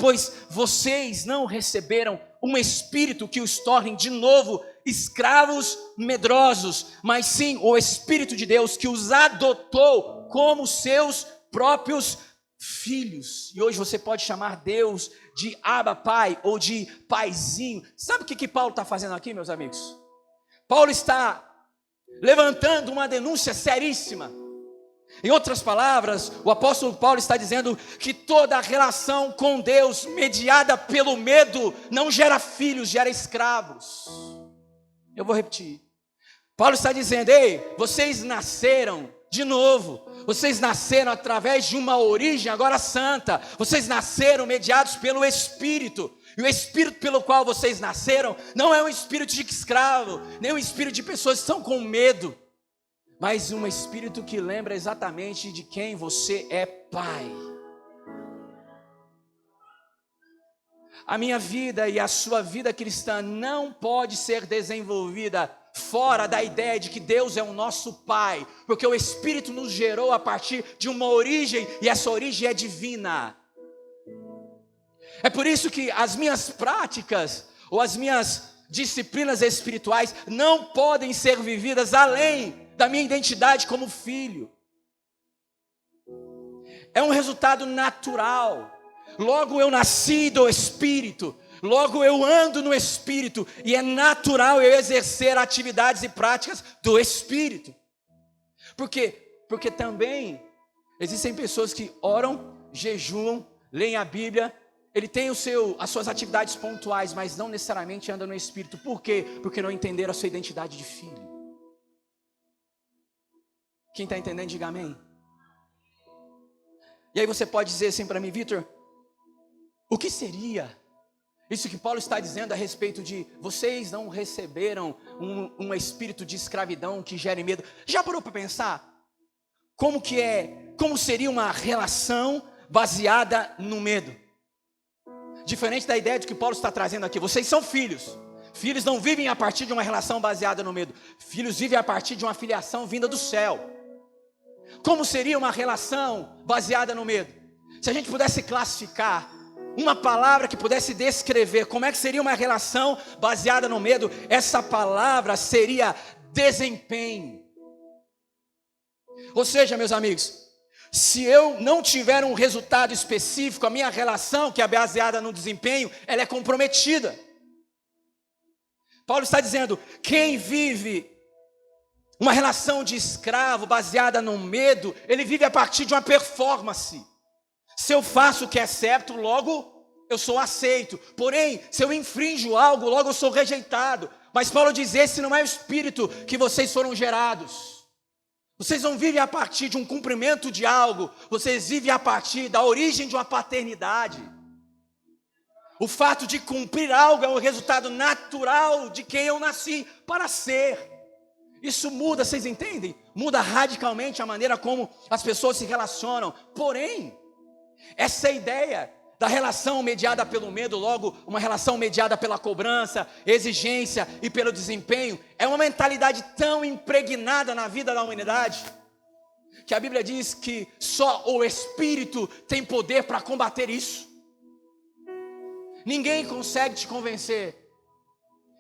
pois vocês não receberam um espírito que os torne de novo escravos medrosos, mas sim o Espírito de Deus que os adotou como seus próprios filhos. E hoje você pode chamar Deus de Abba Pai ou de Paizinho. Sabe o que Paulo está fazendo aqui, meus amigos? Paulo está levantando uma denúncia seríssima. Em outras palavras, o apóstolo Paulo está dizendo que toda relação com Deus mediada pelo medo não gera filhos, gera escravos. Eu vou repetir. Paulo está dizendo: ei, vocês nasceram de novo, vocês nasceram através de uma origem agora santa, vocês nasceram mediados pelo Espírito, e o Espírito pelo qual vocês nasceram não é um espírito de escravo, nem um espírito de pessoas que estão com medo, mas um espírito que lembra exatamente de quem você é pai. A minha vida e a sua vida cristã não pode ser desenvolvida fora da ideia de que Deus é o nosso Pai, porque o Espírito nos gerou a partir de uma origem, e essa origem é divina. É por isso que as minhas práticas, ou as minhas disciplinas espirituais, não podem ser vividas além da minha identidade como filho. É um resultado natural. Logo eu nasci do Espírito, logo eu ando no Espírito, e é natural eu exercer atividades e práticas do Espírito. Por quê? Porque também existem pessoas que oram, jejuam, leem a Bíblia, ele tem as suas atividades pontuais, mas não necessariamente anda no Espírito. Por quê? Porque não entenderam a sua identidade de filho. Quem está entendendo, diga amém. E aí você pode dizer assim para mim: Vitor, o que seria isso que Paulo está dizendo a respeito de vocês não receberam um espírito de escravidão que gere medo? Já parou para pensar como seria uma relação baseada no medo? Diferente da ideia de que Paulo está trazendo aqui. Vocês são filhos. Filhos não vivem a partir de uma relação baseada no medo. Filhos vivem a partir de uma filiação vinda do céu. Como seria uma relação baseada no medo? Se a gente pudesse classificar uma palavra que pudesse descrever como é que seria uma relação baseada no medo, essa palavra seria desempenho. Ou seja, meus amigos, se eu não tiver um resultado específico, a minha relação, que é baseada no desempenho, ela é comprometida. Paulo está dizendo: quem vive uma relação de escravo baseada no medo, ele vive a partir de uma performance. Se eu faço o que é certo, logo eu sou aceito. Porém, se eu infrinjo algo, logo eu sou rejeitado. Mas Paulo diz: esse não é o espírito que vocês foram gerados. Vocês não vivem a partir de um cumprimento de algo, vocês vivem a partir da origem de uma paternidade. O fato de cumprir algo é um resultado natural de quem eu nasci para ser. Isso muda, vocês entendem? Muda radicalmente a maneira como as pessoas se relacionam. Porém, essa ideia da relação mediada pelo medo, logo uma relação mediada pela cobrança, exigência e pelo desempenho, é uma mentalidade tão impregnada na vida da humanidade, que a Bíblia diz que só o Espírito tem poder para combater isso. Ninguém consegue te convencer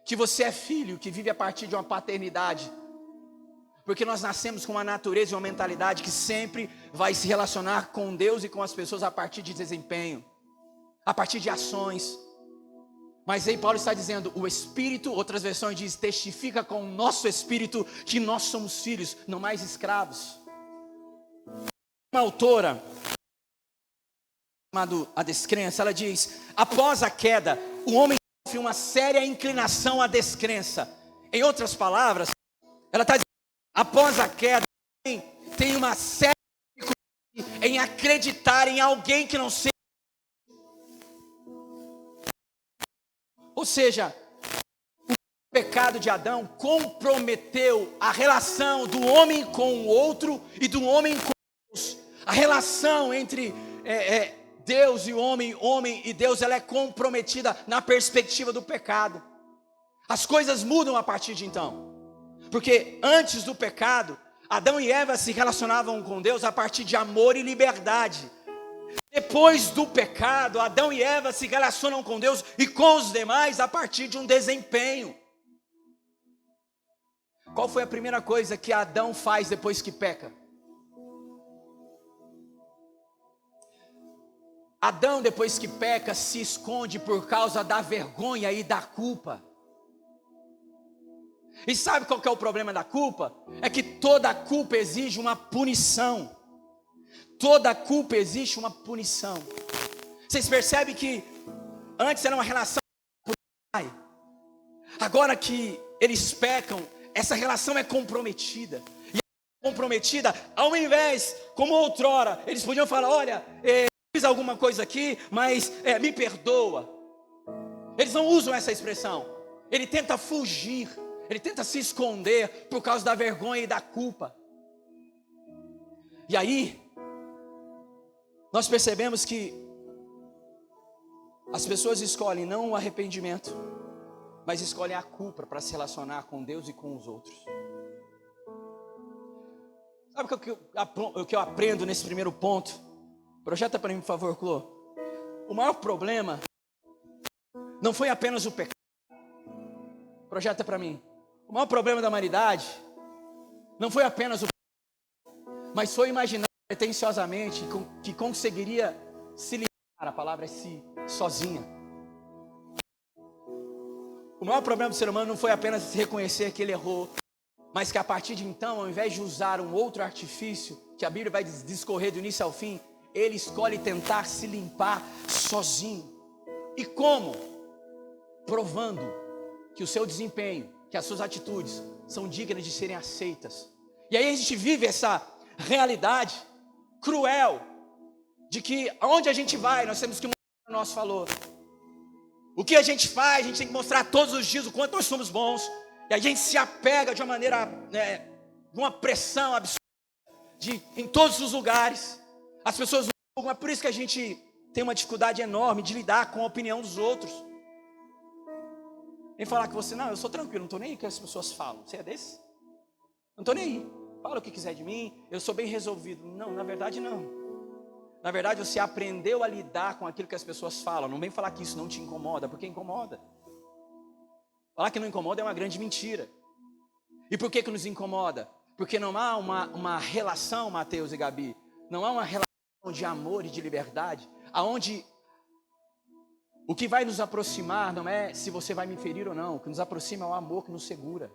que você é filho, que vive a partir de uma paternidade, porque nós nascemos com uma natureza e uma mentalidade que sempre vai se relacionar com Deus e com as pessoas a partir de desempenho, a partir de ações. Mas aí Paulo está dizendo: o Espírito, outras versões diz, testifica com o nosso Espírito que nós somos filhos, não mais escravos. Uma autora chamada A Descrença, ela diz: após a queda, o homem sofre uma séria inclinação à descrença. Em outras palavras, ela está dizendo: após a queda, tem uma séria dificuldade em acreditar em alguém que não seja. Ou seja, o pecado de Adão comprometeu a relação do homem com o outro e do homem com Deus. A relação entre Deus e o homem e Deus, ela é comprometida na perspectiva do pecado. As coisas mudam a partir de então. Porque antes do pecado, Adão e Eva se relacionavam com Deus a partir de amor e liberdade. Depois do pecado, Adão e Eva se relacionam com Deus e com os demais a partir de um desempenho. Qual foi a primeira coisa que Adão faz depois que peca? Adão, depois que peca, se esconde por causa da vergonha e da culpa. E sabe qual que é o problema da culpa? É que toda culpa exige uma punição. Toda culpa exige uma punição. Vocês percebem que antes era uma relação com o pai. Agora que eles pecam, essa relação é comprometida. E é comprometida, ao invés, como outrora, eles podiam falar, olha, fiz alguma coisa aqui, mas me perdoa. Eles não usam essa expressão. Ele tenta fugir, ele tenta se esconder por causa da vergonha e da culpa. E aí, nós percebemos que as pessoas escolhem não o arrependimento, mas escolhem a culpa para se relacionar com Deus e com os outros. Sabe o que eu aprendo nesse primeiro ponto? Projeta para mim, por favor, Clô. O maior problema não foi apenas o pecado. Projeta para mim. O maior problema da humanidade não foi apenas o pecado, mas foi imaginar pretensiosamente que conseguiria se livrar, a palavra é se, sozinha. O maior problema do ser humano não foi apenas reconhecer que ele errou, mas que a partir de então, ao invés de usar um outro artifício, que a Bíblia vai discorrer do início ao fim, ele escolhe tentar se limpar sozinho. E como? Provando que o seu desempenho, que as suas atitudes são dignas de serem aceitas. E aí a gente vive essa realidade cruel de que aonde a gente vai, nós temos que mostrar o nosso valor. O que a gente faz, a gente tem que mostrar todos os dias o quanto nós somos bons. E a gente se apega de uma maneira, de uma pressão absurda, em todos os lugares. As pessoas não julgam, é por isso que a gente tem uma dificuldade enorme de lidar com a opinião dos outros. Vem falar que você, não, eu sou tranquilo, não estou nem aí que as pessoas falam. Você é desse? Não estou nem aí. Fala o que quiser de mim, eu sou bem resolvido. Não, na verdade não. Na verdade você aprendeu a lidar com aquilo que as pessoas falam. Não vem falar que isso não te incomoda, porque incomoda. Falar que não incomoda é uma grande mentira. E por que nos incomoda? Porque não há uma relação, Mateus e Gabi, não há uma relação de amor e de liberdade, aonde o que vai nos aproximar não é se você vai me ferir ou não, o que nos aproxima é o amor que nos segura.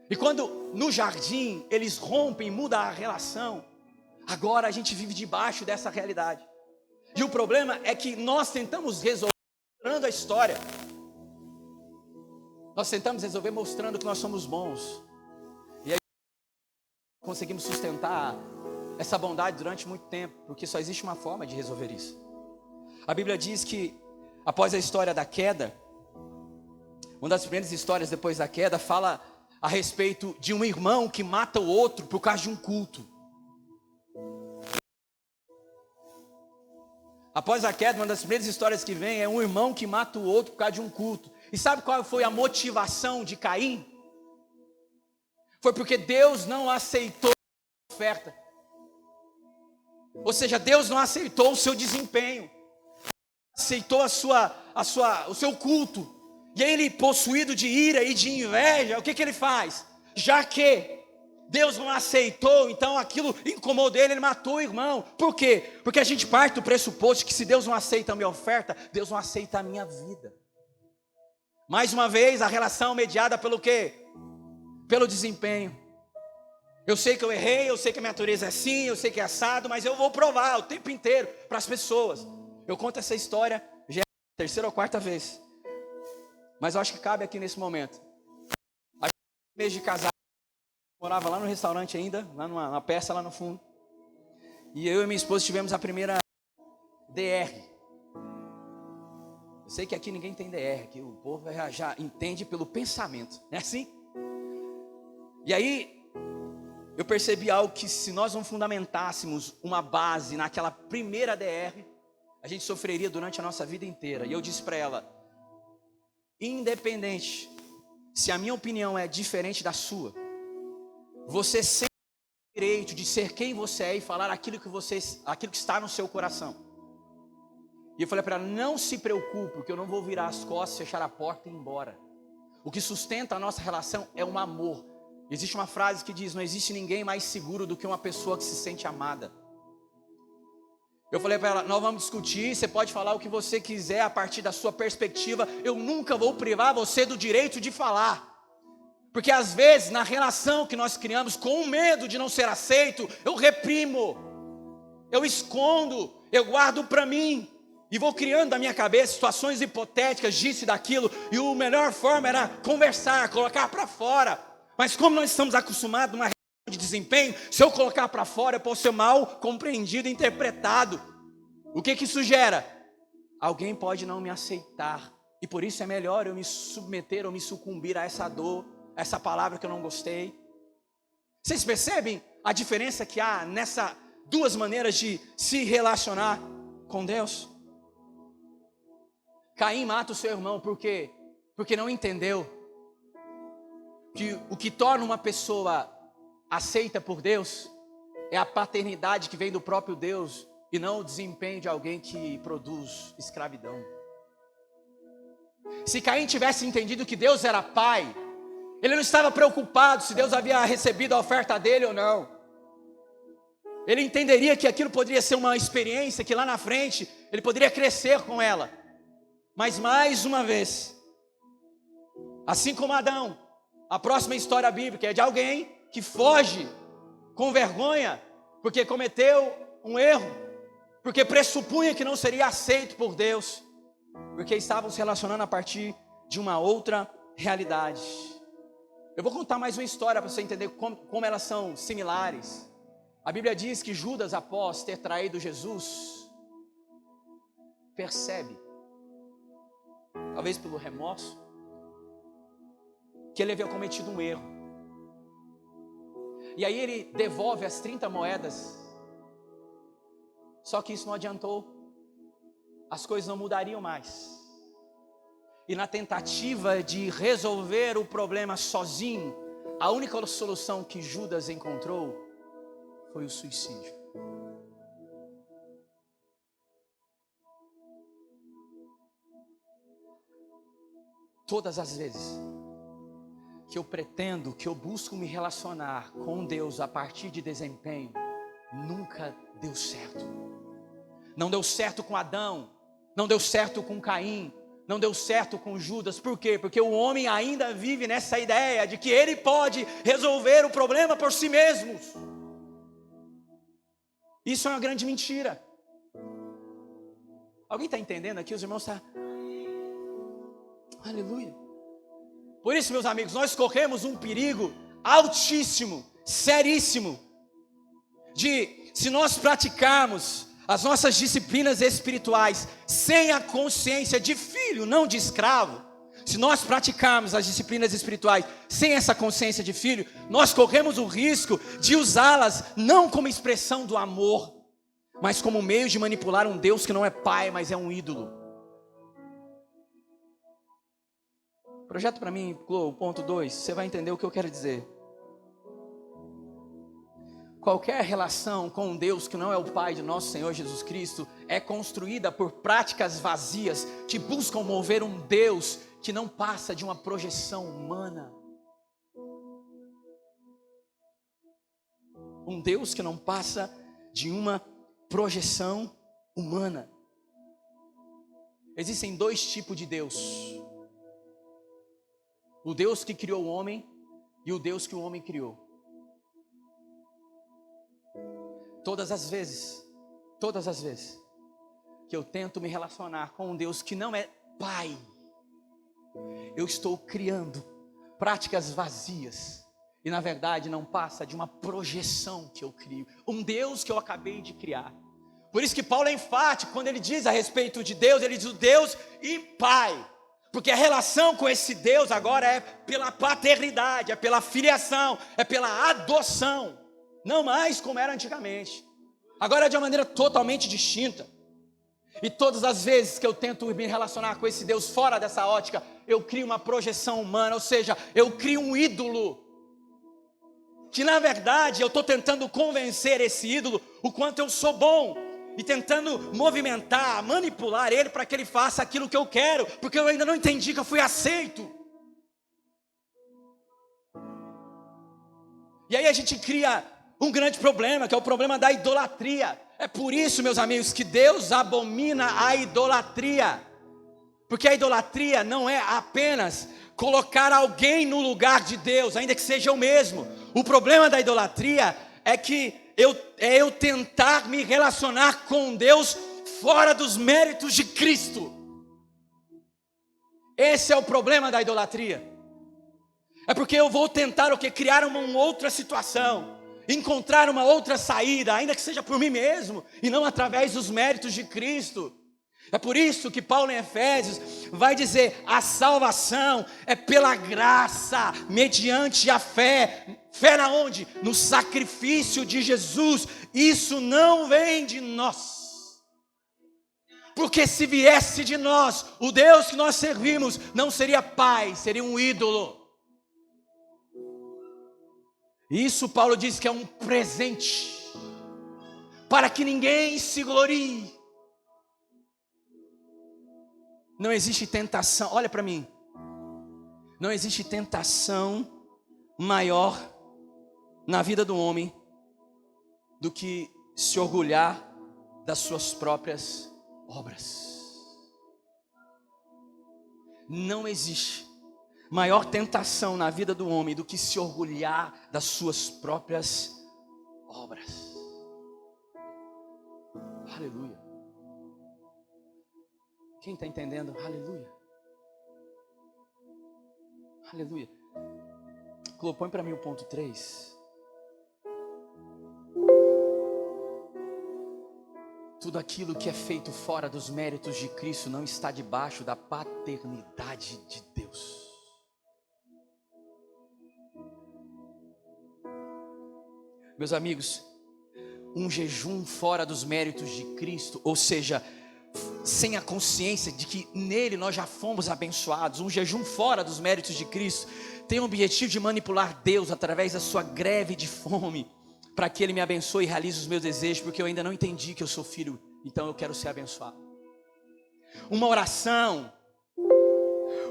E quando no jardim eles rompem, muda a relação, agora a gente vive debaixo dessa realidade. E o problema é que nós tentamos resolver mostrando a história. Nós tentamos resolver mostrando que nós somos bons. E aí conseguimos sustentar essa bondade durante muito tempo, porque só existe uma forma de resolver isso. A Bíblia diz que após a história da queda, uma das primeiras histórias depois da queda fala a respeito de um irmão que mata o outro por causa de um culto. Após a queda, uma das primeiras histórias que vem é um irmão que mata o outro por causa de um culto. E sabe qual foi a motivação de Caim? Foi porque Deus não aceitou a oferta. Ou seja, Deus não aceitou o seu desempenho. Aceitou o seu culto. E aí ele, possuído de ira e de inveja, o que ele faz? Já que Deus não aceitou, então aquilo incomodou ele matou o irmão. Por quê? Porque a gente parte do pressuposto que se Deus não aceita a minha oferta, Deus não aceita a minha vida. Mais uma vez, a relação mediada pelo quê? Pelo desempenho. Eu sei que eu errei, eu sei que a minha natureza é assim, eu sei que é assado, mas eu vou provar o tempo inteiro para as pessoas. Eu conto essa história já é a terceira ou quarta vez. Mas eu acho que cabe aqui nesse momento. A gente, mês de casado, morava lá no restaurante ainda, lá numa peça lá no fundo. E eu e minha esposa tivemos a primeira DR. Eu sei que aqui ninguém tem DR, que o povo já entende pelo pensamento, não é assim? E aí, eu percebi algo que se nós não fundamentássemos uma base naquela primeira DR, a gente sofreria durante a nossa vida inteira. E eu disse para ela, independente se a minha opinião é diferente da sua, você sempre direito de ser quem você é e falar aquilo que está no seu coração. E eu falei para ela, não se preocupe, porque eu não vou virar as costas, fechar a porta e ir embora. O que sustenta a nossa relação é um amor. Existe uma frase que diz, não existe ninguém mais seguro do que uma pessoa que se sente amada. Eu falei para ela, nós vamos discutir, você pode falar o que você quiser a partir da sua perspectiva, eu nunca vou privar você do direito de falar. Porque às vezes, na relação que nós criamos, com o medo de não ser aceito, eu reprimo, eu escondo, eu guardo para mim. E vou criando na minha cabeça situações hipotéticas, disso e daquilo. E a melhor forma era conversar, colocar para fora. Mas como nós estamos acostumados a uma relação de desempenho, se eu colocar para fora, eu posso ser mal compreendido e interpretado. O que isso gera? Alguém pode não me aceitar. E por isso é melhor eu me submeter ou me sucumbir a essa dor, a essa palavra que eu não gostei. Vocês percebem a diferença que há nessas duas maneiras de se relacionar com Deus? Caim mata o seu irmão, por quê? Porque não entendeu que o que torna uma pessoa aceita por Deus é a paternidade que vem do próprio Deus e não o desempenho de alguém que produz escravidão. Se Caim tivesse entendido que Deus era pai, ele não estava preocupado se Deus havia recebido a oferta dele ou não. Ele entenderia que aquilo poderia ser uma experiência que lá na frente ele poderia crescer com ela. Mas mais uma vez, assim como Adão, a próxima história bíblica é de alguém que foge com vergonha, porque cometeu um erro, porque pressupunha que não seria aceito por Deus, porque estavam se relacionando a partir de uma outra realidade. Eu vou contar mais uma história para você entender como elas são similares. A Bíblia diz que Judas, após ter traído Jesus, percebe, talvez pelo remorso, que ele havia cometido um erro. E aí ele devolve as 30 moedas. Só que isso não adiantou. As coisas não mudariam mais. E na tentativa de resolver o problema sozinho, a única solução que Judas encontrou foi o suicídio. Todas as vezes que eu pretendo, que eu busco me relacionar com Deus a partir de desempenho, nunca deu certo. Não deu certo com Adão, não deu certo com Caim, não deu certo com Judas. Por quê? Porque o homem ainda vive nessa ideia de que ele pode resolver o problema por si mesmo. Isso é uma grande mentira. Alguém está entendendo aqui? Os irmãos estão... Aleluia. Por isso, meus amigos, nós corremos um perigo altíssimo, seríssimo, de, se nós praticarmos as nossas disciplinas espirituais sem a consciência de filho, não de escravo, se nós praticarmos as disciplinas espirituais sem essa consciência de filho, nós corremos o risco de usá-las não como expressão do amor, mas como meio de manipular um Deus que não é pai, mas é um ídolo. Projeto para mim, Glo, ponto 2, você vai entender o que eu quero dizer. Qualquer relação com um Deus que não é o Pai de nosso Senhor Jesus Cristo é construída por práticas vazias que buscam mover um Deus que não passa de uma projeção humana. Um Deus que não passa de uma projeção humana. Existem dois tipos de Deus. O Deus que criou o homem e o Deus que o homem criou. Todas as vezes que eu tento me relacionar com um Deus que não é Pai, eu estou criando práticas vazias e na verdade não passa de uma projeção que eu crio, um Deus que eu acabei de criar. Por isso que Paulo é enfático quando ele diz a respeito de Deus, ele diz o Deus e Pai. Porque a relação com esse Deus agora é pela paternidade, é pela filiação, é pela adoção. Não mais como era antigamente. Agora é de uma maneira totalmente distinta. E todas as vezes que eu tento me relacionar com esse Deus fora dessa ótica, eu crio uma projeção humana, ou seja, eu crio um ídolo. que na verdade eu estou tentando convencer esse ídolo o quanto eu sou bom, e tentando movimentar, manipular ele para que ele faça aquilo que eu quero, porque eu ainda não entendi que eu fui aceito. E aí a gente cria um grande problema, que é o problema da idolatria. É por isso, meus amigos, que Deus abomina a idolatria. Porque a idolatria não é apenas colocar alguém no lugar de Deus, ainda que seja eu mesmo. O problema da idolatria é que eu tentar me relacionar com Deus fora dos méritos de Cristo. Esse é o problema da idolatria. É porque eu vou tentar criar uma outra situação, encontrar uma outra saída, ainda que seja por mim mesmo, e não através dos méritos de Cristo. É por isso que Paulo em Efésios vai dizer: a salvação é pela graça, mediante a fé. Fé na onde? No sacrifício de Jesus. Isso não vem de nós. Porque se viesse de nós, o Deus que nós servimos não seria Pai, seria um ídolo. Isso Paulo diz que é um presente, para que ninguém se glorie. Não existe tentação, olha para mim, não existe tentação maior na vida do homem do que se orgulhar das suas próprias obras. Não existe maior tentação na vida do homem do que se orgulhar das suas próprias obras. Aleluia. Quem está entendendo? Aleluia. Aleluia. Clô, põe para mim o ponto 3. Tudo aquilo que é feito fora dos méritos de Cristo não está debaixo da paternidade de Deus. Meus amigos, um jejum fora dos méritos de Cristo, ou seja, sem a consciência de que nele nós já fomos abençoados, um jejum fora dos méritos de Cristo, tem o objetivo de manipular Deus através da sua greve de fome, para que Ele me abençoe e realize os meus desejos, porque eu ainda não entendi que eu sou filho, então eu quero ser abençoado. Uma oração,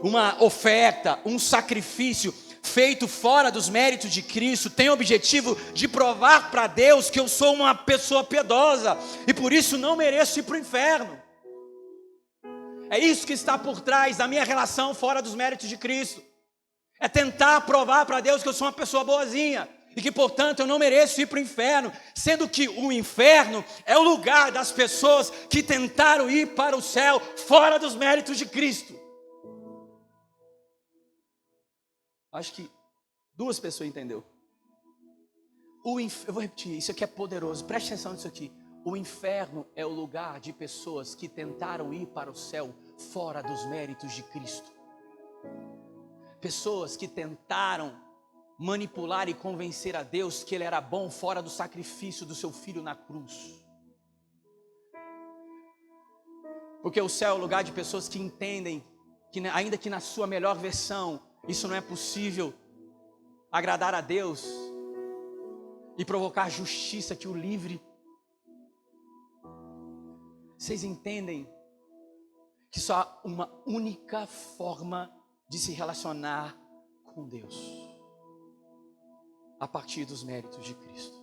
uma oferta, um sacrifício feito fora dos méritos de Cristo tem o objetivo de provar para Deus que eu sou uma pessoa piedosa e por isso não mereço ir para o inferno. É isso que está por trás da minha relação fora dos méritos de Cristo. É tentar provar para Deus que eu sou uma pessoa boazinha e que, portanto, eu não mereço ir para o inferno, sendo que o inferno é o lugar das pessoas que tentaram ir para o céu fora dos méritos de Cristo. Acho que 2 pessoas entenderam. Eu vou repetir, isso aqui é poderoso, preste atenção nisso aqui. O inferno é o lugar de pessoas que tentaram ir para o céu fora dos méritos de Cristo. Pessoas que tentaram manipular e convencer a Deus que Ele era bom fora do sacrifício do seu Filho na cruz. Porque o céu é o lugar de pessoas que entendem que, ainda que na sua melhor versão, isso não é possível agradar a Deus e provocar justiça que o livre. Vocês entendem que só há uma única forma de se relacionar com Deus: a partir dos méritos de Cristo.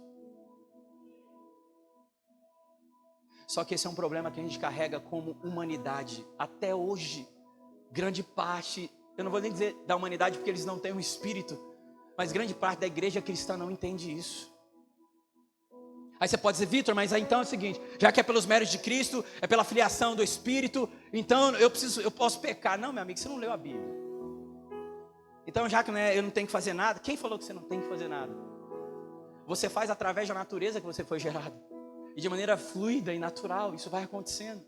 Só que esse é um problema que a gente carrega como humanidade. Até hoje, grande parte, eu não vou nem dizer da humanidade porque eles não têm um espírito, mas grande parte da igreja cristã não entende isso. Aí você pode dizer: Vitor, mas aí então é o seguinte, já que é pelos méritos de Cristo, é pela filiação do Espírito, então eu posso pecar. Não, meu amigo, você não leu a Bíblia. Então já que eu não tenho que fazer nada, quem falou que você não tem que fazer nada? Você faz através da natureza que você foi gerado. E de maneira fluida e natural, isso vai acontecendo.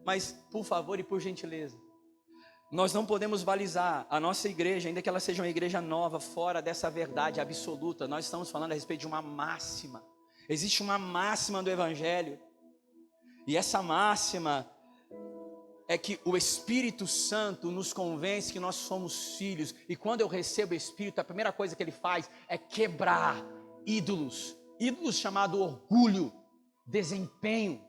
Mas, por favor e por gentileza, nós não podemos balizar a nossa igreja, ainda que ela seja uma igreja nova, fora dessa verdade absoluta. Nós estamos falando a respeito de uma máxima. Existe uma máxima do Evangelho. E essa máxima é que o Espírito Santo nos convence que nós somos filhos. E quando eu recebo o Espírito, a primeira coisa que ele faz é quebrar ídolos. Ídolos chamado orgulho, desempenho.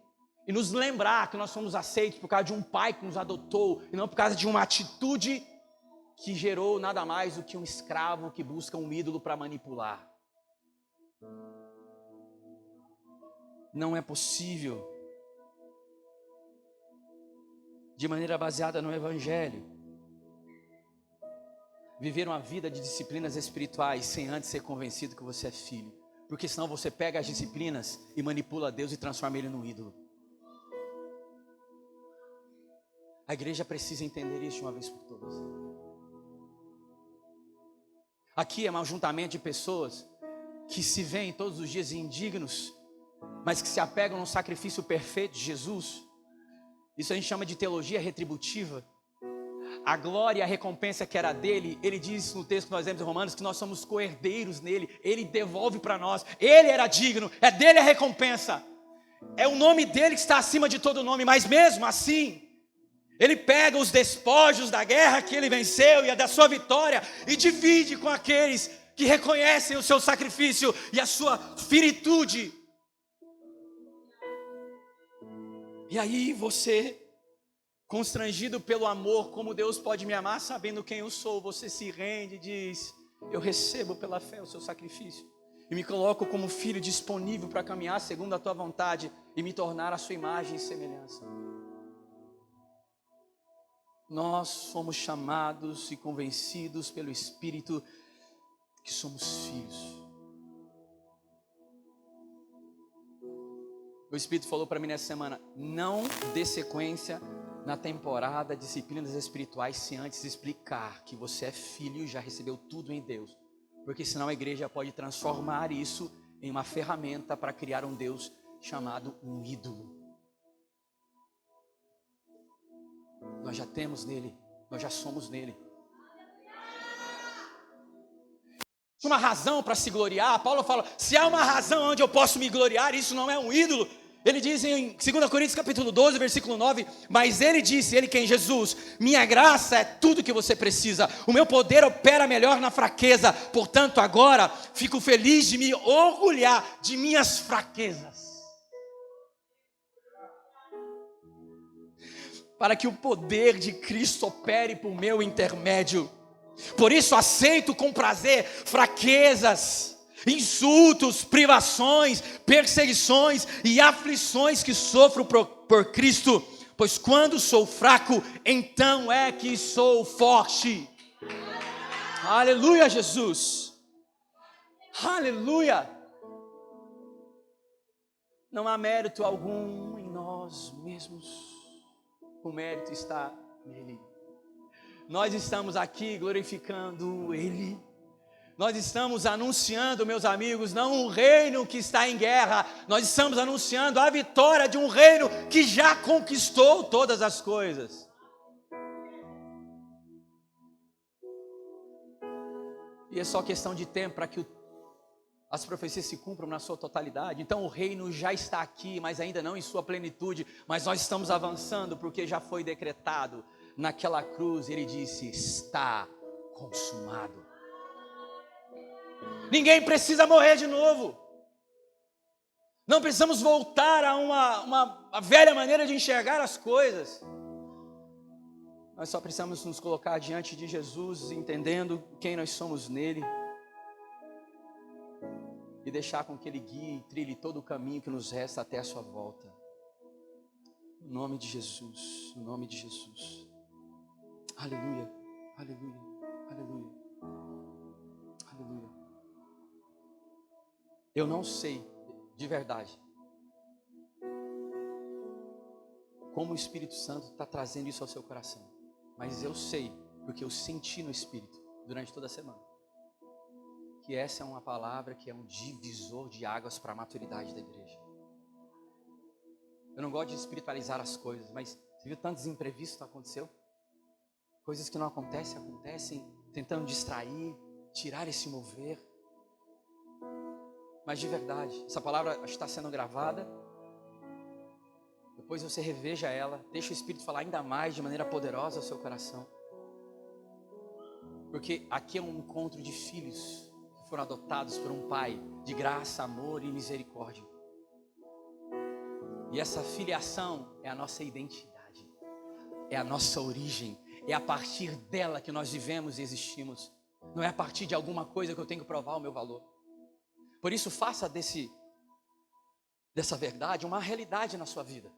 E nos lembrar que nós somos aceitos por causa de um pai que nos adotou. E não por causa de uma atitude que gerou nada mais do que um escravo que busca um ídolo para manipular. Não é possível, de maneira baseada no Evangelho, viver uma vida de disciplinas espirituais sem antes ser convencido que você é filho. Porque senão você pega as disciplinas e manipula Deus e transforma Ele num ídolo. A igreja precisa entender isso de uma vez por todas. Aqui é um ajuntamento de pessoas que se veem todos os dias indignos, mas que se apegam no sacrifício perfeito de Jesus. Isso a gente chama de teologia retributiva. A glória e a recompensa que era dele, ele diz no texto que nós lemos em Romanos, que nós somos co-herdeiros nele, ele devolve para nós, ele era digno, é dele a recompensa, é o nome dele que está acima de todo nome, mas mesmo assim, ele pega os despojos da guerra que ele venceu e a da sua vitória e divide com aqueles que reconhecem o seu sacrifício e a sua finitude. E aí você, constrangido pelo amor, como Deus pode me amar, sabendo quem eu sou, você se rende e diz: eu recebo pela fé o seu sacrifício e me coloco como filho disponível para caminhar segundo a tua vontade e me tornar a sua imagem e semelhança. Nós somos chamados e convencidos pelo Espírito que somos filhos. O Espírito falou para mim nessa semana: não dê sequência na temporada de disciplinas espirituais se antes explicar que você é filho e já recebeu tudo em Deus. Porque senão a igreja pode transformar isso em uma ferramenta para criar um Deus chamado um ídolo. Nós já temos nele, nós já somos nele. Uma razão para se gloriar. Paulo fala: se há uma razão onde eu posso me gloriar, isso não é um ídolo. Ele diz em 2 Coríntios capítulo 12, versículo 9, mas ele disse, ele quem? Jesus: minha graça é tudo que você precisa, o meu poder opera melhor na fraqueza, portanto agora fico feliz de me orgulhar de minhas fraquezas, para que o poder de Cristo opere por meu intermédio. Por isso aceito com prazer fraquezas, insultos, privações, perseguições e aflições que sofro por Cristo, pois quando sou fraco, então é que sou forte. Aleluia, Jesus. Aleluia. Não há mérito algum em nós mesmos, o mérito está nele. Nós estamos aqui glorificando Ele. Nós estamos anunciando, meus amigos, não um reino que está em guerra. Nós estamos anunciando a vitória de um reino que já conquistou todas as coisas. E é só questão de tempo para que as profecias se cumpram na sua totalidade. Então o reino já está aqui, mas ainda não em sua plenitude. Mas nós estamos avançando porque já foi decretado. Naquela cruz ele disse: está consumado. Ninguém precisa morrer de novo. Não precisamos voltar a uma velha maneira de enxergar as coisas. Nós só precisamos nos colocar diante de Jesus, entendendo quem nós somos nele, e deixar com que ele guie e trilhe todo o caminho que nos resta até a sua volta. Em nome de Jesus, em nome de Jesus. Aleluia, aleluia, aleluia, aleluia. Eu não sei, de verdade, como o Espírito Santo está trazendo isso ao seu coração. Mas eu sei, porque eu senti no Espírito, durante toda a semana, que essa é uma palavra que é um divisor de águas para a maturidade da igreja. Eu não gosto de espiritualizar as coisas, mas você viu tantos imprevistos que aconteceu? Coisas que não acontecem, tentando distrair, tirar esse mover. Mas de verdade, essa palavra está sendo gravada. Depois você reveja ela, deixa o Espírito falar ainda mais de maneira poderosa ao seu coração. Porque aqui é um encontro de filhos que foram adotados por um pai de graça, amor e misericórdia. E essa filiação é a nossa identidade, é a nossa origem, é a partir dela que nós vivemos e existimos. Não é a partir de alguma coisa que eu tenho que provar o meu valor. Por isso, faça dessa verdade uma realidade na sua vida.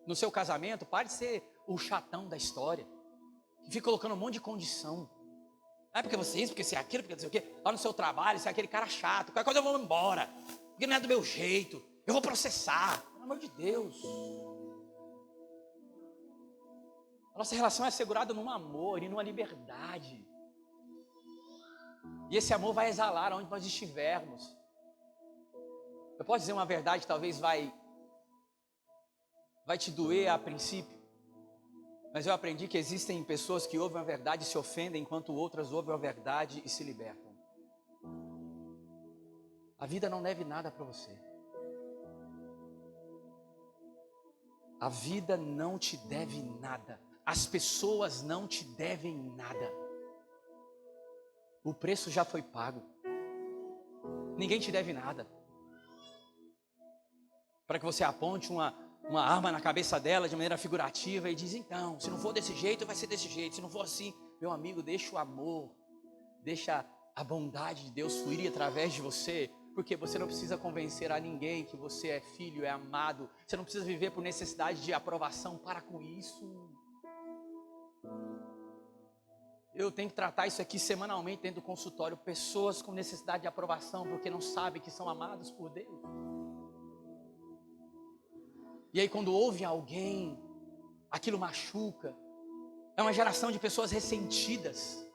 No seu casamento, pare de ser o chatão da história, que fica colocando um monte de condição. Não é porque você é isso, porque você é aquilo, porque não sei o quê. Lá no seu trabalho, você é aquele cara chato, qualquer coisa eu vou embora, porque não é do meu jeito, eu vou processar. Pelo amor de Deus. A nossa relação é assegurada num amor e numa liberdade. E esse amor vai exalar onde nós estivermos. Eu posso dizer uma verdade, talvez vai te doer a princípio, mas eu aprendi que existem pessoas que ouvem a verdade e se ofendem, enquanto outras ouvem a verdade e se libertam. A vida não deve nada para você. A vida não te deve nada. As pessoas não te devem nada. O preço já foi pago. Ninguém te deve nada. Para que você aponte uma arma na cabeça dela de maneira figurativa e diz, então, se não for desse jeito, vai ser desse jeito. Se não for assim, meu amigo, deixa o amor, deixa a bondade de Deus fluir através de você, porque você não precisa convencer a ninguém que você é filho, é amado. Você não precisa viver por necessidade de aprovação. Para com isso. Eu tenho que tratar isso aqui semanalmente dentro do consultório. Pessoas com necessidade de aprovação, porque não sabem que são amados por Deus. E aí quando ouve alguém, aquilo machuca. É uma geração de pessoas ressentidas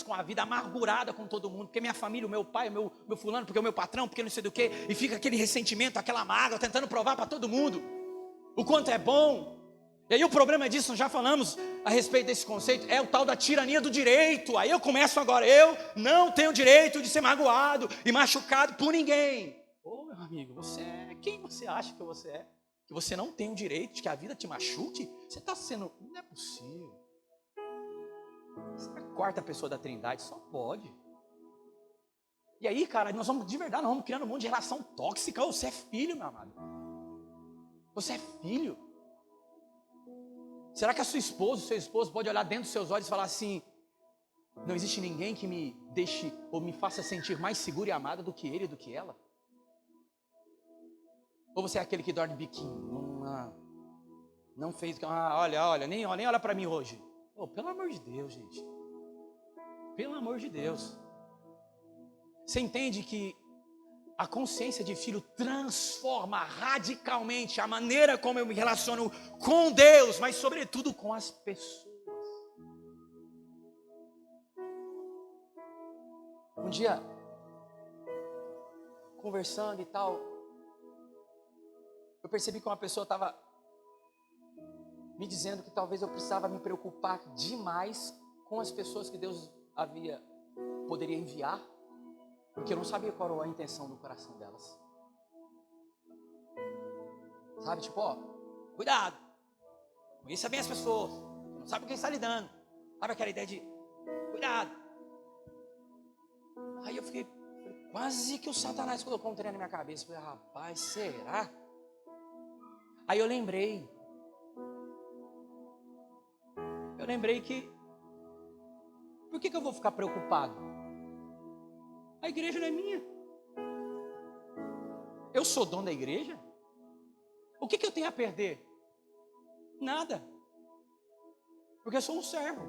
com a vida, amargurada com todo mundo, porque minha família, o meu pai, o meu fulano, porque o meu patrão, porque não sei do que, e fica aquele ressentimento, aquela mágoa, tentando provar para todo mundo o quanto é bom. E aí o problema disso, nós já falamos a respeito desse conceito, é o tal da tirania do direito. Aí eu começo agora, eu não tenho direito de ser magoado e machucado por ninguém. Ô meu amigo, você é quem você acha que você é? Que você não tem o direito de que a vida te machuque? Você está sendo, não é possível. Você é a quarta pessoa da Trindade, só pode. E aí, cara, nós vamos, de verdade, nós vamos criando um monte de relação tóxica. Você é filho, meu amado. Você é filho. Será que a sua esposa, o seu esposo pode olhar dentro dos seus olhos e falar assim, não existe ninguém que me deixe ou me faça sentir mais seguro e amada do que ele, do que ela? Ou você é aquele que dorme biquinho, não fez, olha, nem olha para mim hoje. Oh, pelo amor de Deus, gente. Pelo amor de Deus. Você entende que a consciência de filho transforma radicalmente a maneira como eu me relaciono com Deus, mas sobretudo com as pessoas. Um dia, conversando e tal, eu percebi que uma pessoa estava me dizendo que talvez eu precisava me preocupar demais com as pessoas que Deus poderia enviar, porque eu não sabia qual era a intenção do coração delas. Sabe, tipo, cuidado, conheça bem as pessoas, não sabe com quem está lidando. Sabe aquela ideia de cuidado. Aí eu fiquei, quase que o Satanás colocou um trem na minha cabeça. Eu falei, rapaz, será? Aí eu lembrei que, por que eu vou ficar preocupado? A igreja não é minha. Eu sou dono da igreja? O que eu tenho a perder? Nada. Porque eu sou um servo.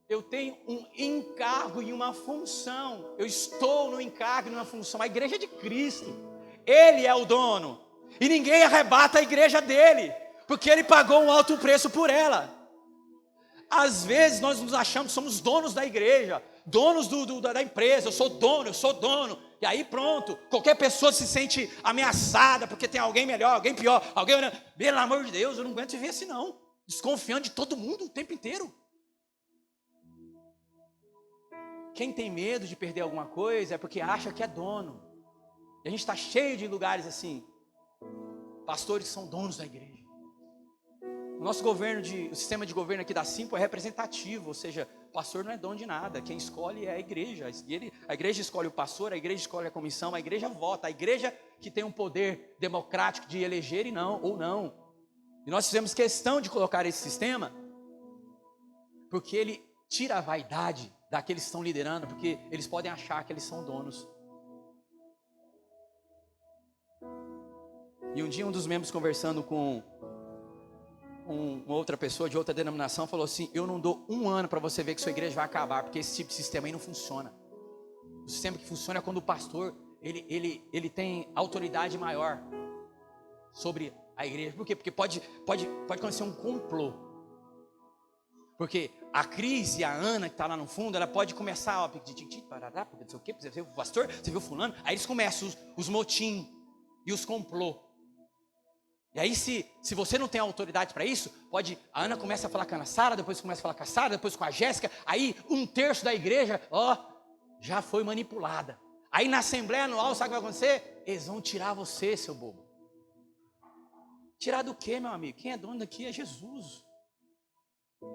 Eu tenho um encargo e uma função. Eu estou no encargo e numa função. A igreja é de Cristo. Ele é o dono. E ninguém arrebata a igreja dele, porque ele pagou um alto preço por ela. Às vezes nós nos achamos que somos donos da igreja, donos da empresa. Eu sou dono. E aí pronto, qualquer pessoa se sente ameaçada, porque tem alguém melhor, alguém pior, pelo amor de Deus, eu não aguento viver assim não, desconfiando de todo mundo o tempo inteiro. Quem tem medo de perder alguma coisa é porque acha que é dono. E a gente está cheio de lugares assim, pastores que são donos da igreja. O nosso governo, o sistema de governo aqui da Simpo é representativo, ou seja, o pastor não é dono de nada, quem escolhe é a igreja. A igreja escolhe o pastor, a igreja escolhe a comissão, a igreja vota, a igreja que tem um poder democrático de eleger ou não. E nós fizemos questão de colocar esse sistema, porque ele tira a vaidade daqueles que estão liderando, porque eles podem achar que eles são donos. E um dia um dos membros conversando com uma outra pessoa de outra denominação falou assim: eu não dou um ano para você ver que sua igreja vai acabar, porque esse tipo de sistema aí não funciona. O sistema que funciona é quando o pastor ele tem autoridade maior sobre a igreja. Por quê? Porque pode acontecer um complô. Porque a Cris e a Ana que está lá no fundo, ela pode começar, ó, porque não sei o quê, você viu o pastor, você viu fulano, aí eles começam os motim e os complô. E aí se você não tem autoridade para isso, a Ana começa a falar com a Ana Sara, depois começa a falar com a Sara, depois com a Jéssica, aí 1/3 da igreja, já foi manipulada. Aí na assembleia anual, sabe o que vai acontecer? Eles vão tirar você, seu bobo. Tirar do quê, meu amigo? Quem é dono daqui é Jesus.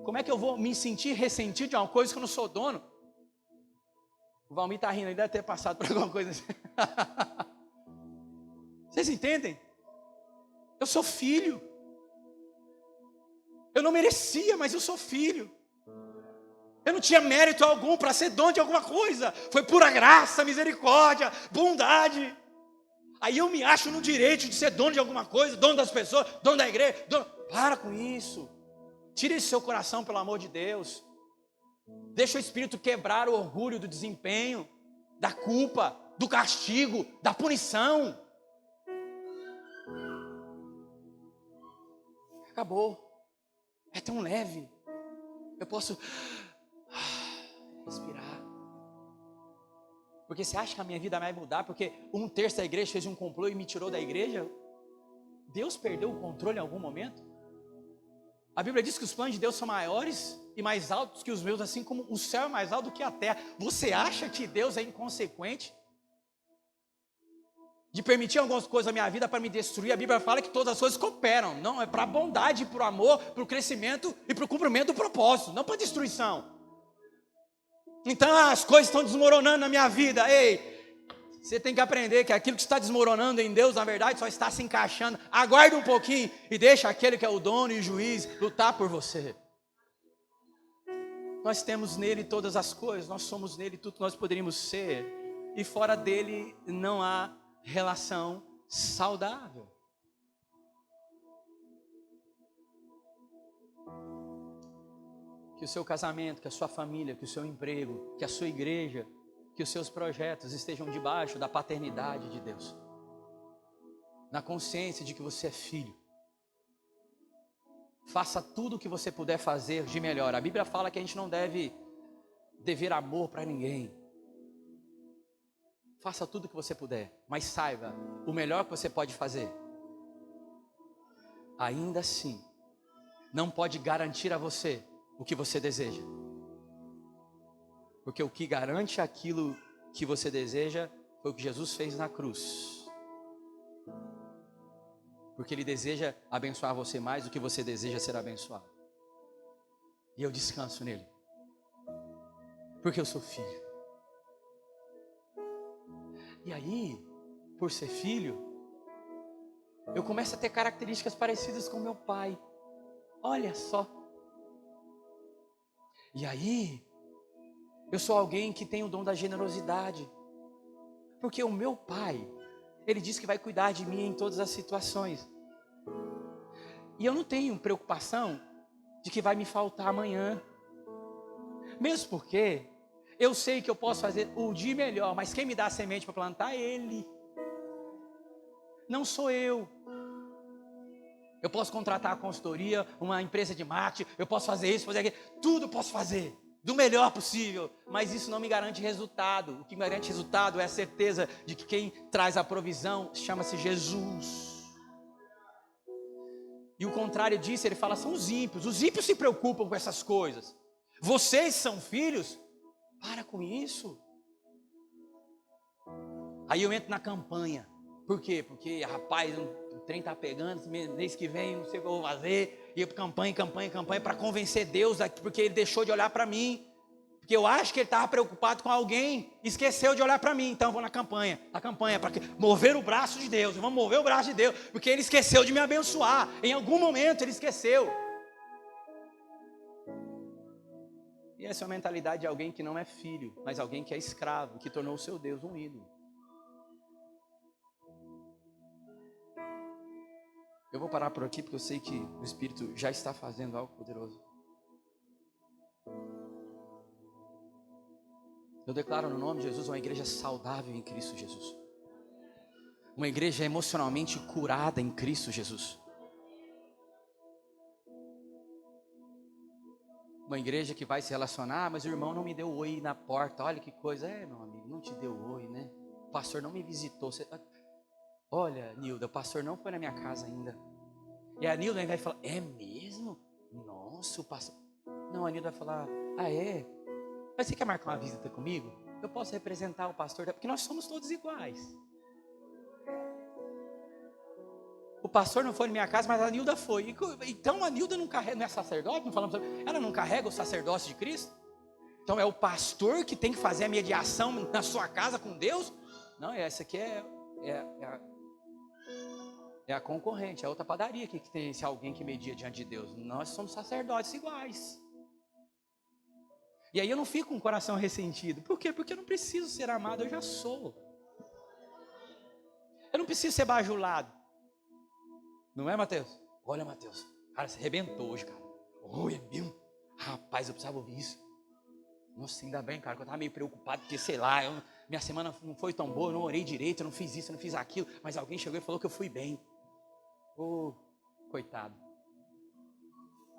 Como é que eu vou me sentir ressentido de uma coisa que eu não sou dono? O Valmir está rindo, ele deve ter passado por alguma coisa assim. Vocês entendem? Eu sou filho. Eu não merecia, mas eu sou filho. Eu não tinha mérito algum para ser dono de alguma coisa. Foi pura graça, misericórdia, bondade. Aí eu me acho no direito de ser dono de alguma coisa, dono das pessoas, dono da igreja. Para com isso. Tire esse seu coração, pelo amor de Deus. Deixa o Espírito quebrar o orgulho do desempenho, da culpa, do castigo, da punição. Acabou. É tão leve. Eu posso respirar. Porque você acha que a minha vida vai mudar porque 1/3 da igreja fez um complô e me tirou da igreja? Deus perdeu o controle em algum momento? A Bíblia diz que os planos de Deus são maiores e mais altos que os meus, assim como o céu é mais alto do que a terra. Você acha que Deus é inconsequente de permitir algumas coisas na minha vida para me destruir? A Bíblia fala que todas as coisas cooperam. Não, é para a bondade, para o amor, para o crescimento e para o cumprimento do propósito, não para a destruição. Então as coisas estão desmoronando na minha vida. Ei, você tem que aprender que aquilo que está desmoronando em Deus, na verdade, só está se encaixando. Aguarde um pouquinho e deixa aquele que é o dono e o juiz lutar por você. Nós temos nele todas as coisas, nós somos nele tudo que nós poderíamos ser. E fora dele não há relação saudável. Que o seu casamento, que a sua família, que o seu emprego, que a sua igreja, que os seus projetos estejam debaixo da paternidade de Deus. Na consciência de que você é filho. Faça tudo o que você puder fazer de melhor. A Bíblia fala que a gente não deve dever amor para ninguém. Faça tudo o que você puder, mas saiba, o melhor que você pode fazer, ainda assim, não pode garantir a você o que você deseja. Porque o que garante aquilo que você deseja foi o que Jesus fez na cruz. Porque Ele deseja abençoar você mais do que você deseja ser abençoado. E eu descanso nele. Porque eu sou filho. E aí, por ser filho, eu começo a ter características parecidas com meu pai. Olha só. E aí, eu sou alguém que tem o dom da generosidade. Porque o meu pai, ele diz que vai cuidar de mim em todas as situações. E eu não tenho preocupação de que vai me faltar amanhã. Mesmo porque eu sei que eu posso fazer o de melhor, mas quem me dá a semente para plantar é Ele. Não sou eu. Eu posso contratar a consultoria, uma empresa de marketing, eu posso fazer isso, fazer aquilo, tudo eu posso fazer. Do melhor possível, mas isso não me garante resultado. O que me garante resultado é a certeza de que quem traz a provisão chama-se Jesus. E o contrário disso, ele fala, são os ímpios. Os ímpios se preocupam com essas coisas. Vocês são filhos? Para com isso. Aí eu entro na campanha. Por quê? Porque, rapaz, o trem tá pegando, mês que vem, não sei o que eu vou fazer. Ia para campanha, para convencer Deus, porque Ele deixou de olhar para mim. Porque eu acho que Ele estava preocupado com alguém, esqueceu de olhar para mim. Então eu vou na campanha para mover o braço de Deus. Vamos mover o braço de Deus, porque Ele esqueceu de me abençoar. Em algum momento Ele esqueceu. E essa é a mentalidade de alguém que não é filho, mas alguém que é escravo, que tornou o seu Deus um ídolo. Eu vou parar por aqui porque eu sei que o Espírito já está fazendo algo poderoso. Eu declaro no nome de Jesus uma igreja saudável em Cristo Jesus. Uma igreja emocionalmente curada em Cristo Jesus. Uma igreja que vai se relacionar, mas o irmão não me deu oi na porta. Olha que coisa. Meu amigo, não te deu oi, né? O pastor não me visitou. Olha, Nilda, o pastor não foi na minha casa ainda. E a Nilda vai falar, é mesmo? Nossa, o pastor... Não, a Nilda vai falar, é? Mas você quer marcar uma visita comigo? Eu posso representar o pastor, porque nós somos todos iguais. O pastor não foi na minha casa, mas a Nilda foi. Então a Nilda não carrega, não é sacerdote? Não falamos, ela não carrega o sacerdócio de Cristo? Então é o pastor que tem que fazer a mediação na sua casa com Deus? Não, essa aqui é a concorrente, é outra padaria que tem esse alguém que media diante de Deus. Nós somos sacerdotes iguais. E aí eu não fico com o coração ressentido. Por quê? Porque eu não preciso ser amado, eu já sou. Eu não preciso ser bajulado. Não é, Mateus? Olha, Mateus, cara, você arrebentou hoje, cara. Oi, é mesmo? Rapaz, eu precisava ouvir isso. Nossa, ainda bem, cara, que eu estava meio preocupado, porque sei lá, minha semana não foi tão boa, eu não orei direito, eu não fiz isso, eu não fiz aquilo, mas alguém chegou e falou que eu fui bem. Coitado.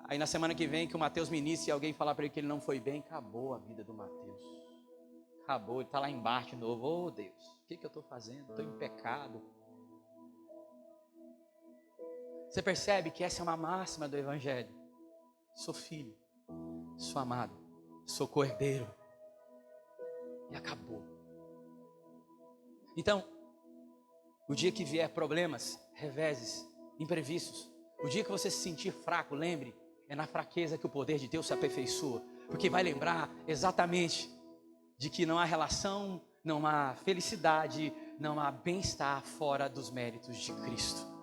Aí na semana que vem que o Mateus ministra e alguém falar para ele que ele não foi bem, acabou a vida do Mateus. Acabou, ele está lá embaixo de novo. Deus, o que eu estou fazendo? Estou em pecado. Você percebe que essa é uma máxima do Evangelho. Sou filho, sou amado, sou cordeiro. E acabou. Então, o dia que vier problemas, reveses, imprevistos, o dia que você se sentir fraco, lembre, é na fraqueza que o poder de Deus se aperfeiçoa. Porque vai lembrar exatamente de que não há relação, não há felicidade, não há bem-estar fora dos méritos de Cristo.